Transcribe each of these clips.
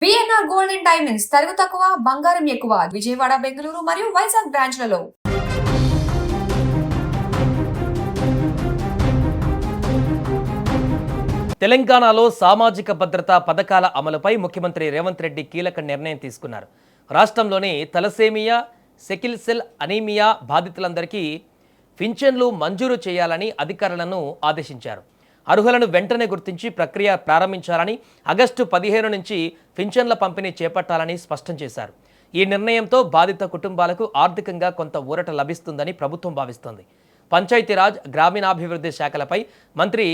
BNR gold and diamonds తరుగు తక్కువ బంగారం ఎక్కువ విజయవాడ బెంగళూరు మరియు వైజాగ్ బ్రాంచ్లలో. తెలంగాణలో సామాజిక భద్రతా పథకాల అమలుపై ముఖ్యమంత్రి రేవంత్ రెడ్డి కీలక నిర్ణయం తీసుకున్నారు. రాష్ట్రంలోని తలసేమియా, సెకిల్ సెల్ అనీమియా బాధితులందరికీ పింఛన్లు మంజూరు చేయాలని అధికారులను ఆదేశించారు. అర్హులను వెంటనే గుర్తించి ప్రక్రియ ప్రారంభించాలని, ఆగస్టు 15 నుంచి పింఛన్ల పంపిణీ చేపట్టాలని స్పష్టం చేశారు. ఈ నిర్ణయంతో బాధిత కుటుంబాలకు ఆర్థికంగా కొంత ఊరట లభిస్తుందని ప్రభుత్వం భావిస్తోంది. పంచాయతీరాజ్, గ్రామీణాభివృద్ధి శాఖలపై మంత్రి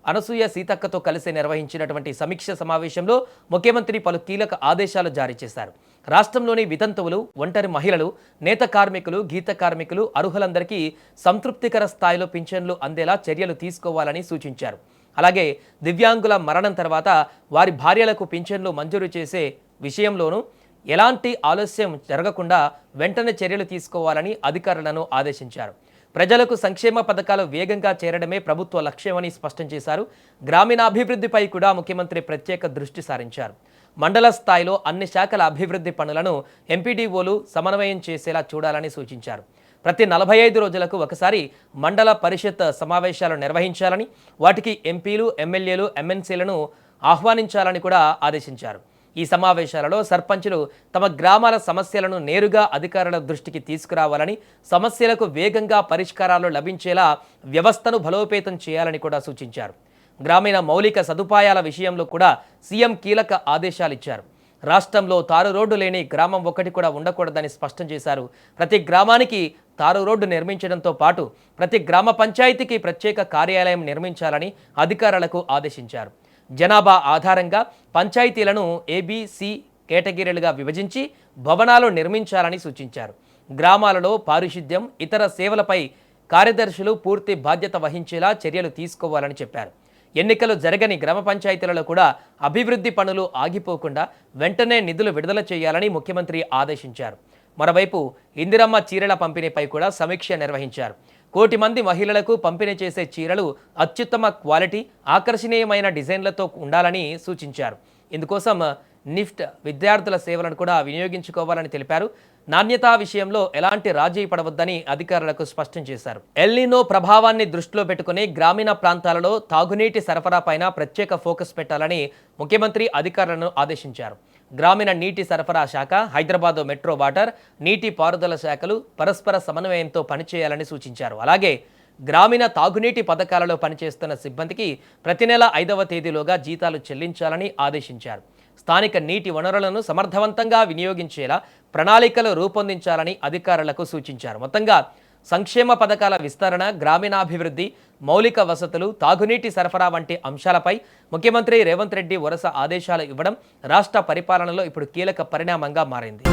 అనసూయ సీతక్కతో కలిసి నిర్వహించినటువంటి సమీక్ష సమావేశంలో ముఖ్యమంత్రి పలు కీలక ఆదేశాలు జారీ చేశారు. రాష్ట్రంలోని వితంతువులు, ఒంటరి మహిళలు, నేత కార్మికులు, గీత కార్మికులు అర్హులందరికీ సంతృప్తికర స్థాయిలో పింఛన్లు అందేలా చర్యలు తీసుకోవాలని సూచించారు. అలాగే దివ్యాంగుల మరణం తర్వాత వారి భార్యలకు పింఛన్లు మంజూరు చేసే విషయంలోనూ ఎలాంటి ఆలస్యం జరగకుండా వెంటనే చర్యలు తీసుకోవాలని అధికారులను ఆదేశించారు. ప్రజలకు సంక్షేమ పథకాలు వేగంగా చేరడమే ప్రభుత్వ లక్ష్యమని స్పష్టం చేశారు. గ్రామీణాభివృద్ధిపై కూడా ముఖ్యమంత్రి ప్రత్యేక దృష్టి సారించారు. మండల స్థాయిలో అన్ని శాఖల అభివృద్ధి పనులను ఎంపీడీఓలు సమన్వయం చేసేలా చూడాలని సూచించారు. ప్రతి 45 రోజులకు ఒకసారి మండల పరిషత్ సమావేశాలు నిర్వహించాలని, వాటికి ఎంపీలు, ఎమ్మెల్యేలు, ఎమ్మెల్సీలను ఆహ్వానించాలని కూడా ఆదేశించారు. ఈ సమావేశాలలో సర్పంచులు తమ గ్రామాల సమస్యలను నేరుగా అధికారుల దృష్టికి తీసుకురావాలని, సమస్యలకు వేగంగా పరిష్కారాలు లభించేలా వ్యవస్థను బలోపేతం చేయాలని కూడా సూచించారు. గ్రామీణ మౌలిక సదుపాయాల విషయంలో కూడా సీఎం కీలక ఆదేశాలు ఇచ్చారు. రాష్ట్రంలో తారు రోడ్డు లేని గ్రామం ఒక్కటి కూడా ఉండకూడదని స్పష్టం చేశారు. ప్రతి గ్రామానికి తారు రోడ్డు నిర్మించడంతో పాటు ప్రతి గ్రామ పంచాయతీకి ప్రత్యేక కార్యాలయం నిర్మించాలని అధికారులకు ఆదేశించారు. జనాభా ఆధారంగా పంచాయతీలను ఏబిసి కేటగిరీలుగా విభజించి భవనాలు నిర్మించాలని సూచించారు. గ్రామాలలో పారిశుద్ధ్యం, ఇతర సేవలపై కార్యదర్శులు పూర్తి బాధ్యత వహించేలా చర్యలు తీసుకోవాలని చెప్పారు. ఎన్నికలు జరగని గ్రామ పంచాయతీలలో కూడా అభివృద్ధి పనులు ఆగిపోకుండా వెంటనే నిధులు విడుదల చేయాలని ముఖ్యమంత్రి ఆదేశించారు. మరోవైపు ఇందిరమ్మ చీరల పంపిణీపై కూడా సమీక్ష నిర్వహించారు. 1 కోటి మంది మహిళలకు పంపిణీ చేసే చీరలు అత్యుత్తమ క్వాలిటీ, ఆకర్షణీయమైన డిజైన్లతో ఉండాలని సూచించారు. ఇందుకోసం నిఫ్ట్ విద్యార్థుల సేవలను కూడా వినియోగించుకోవాలని తెలిపారు. నాణ్యతా విషయంలో ఎలాంటి రాజీ పడవద్దని అధికారులకు స్పష్టం చేశారు. ఎల్నినో ప్రభావాన్ని దృష్టిలో పెట్టుకుని గ్రామీణ ప్రాంతాలలో తాగునీటి సరఫరా పైన ప్రత్యేక ఫోకస్ పెట్టాలని ముఖ్యమంత్రి అధికారులను ఆదేశించారు. గ్రామీణ నీటి సరఫరా శాఖ, హైదరాబాద్ మెట్రో వాటర్, నీటి పారుదల శాఖలు పరస్పర సమన్వయంతో పనిచేయాలని సూచించారు. అలాగే గ్రామీణ తాగునీటి పథకాలలో పనిచేస్తున్న సిబ్బందికి ప్రతి నెల 5వ తేదీలోగా జీతాలు చెల్లించాలని ఆదేశించారు. స్థానిక నీటి వనరులను సమర్థవంతంగా వినియోగించేలా ప్రణాళికలు రూపొందించాలని అధికారులకు సూచించారు. మొత్తంగా సంక్షేమ పథకాల విస్తరణ, గ్రామీణాభివృద్ధి, మౌలిక వసతులు, తాగునీటి సరఫరా వంటి అంశాలపై ముఖ్యమంత్రి రేవంత్ రెడ్డి వరుస ఆదేశాలు ఇవ్వడం రాష్ట్ర పరిపాలనలో ఇప్పుడు కీలక పరిణామంగా మారింది.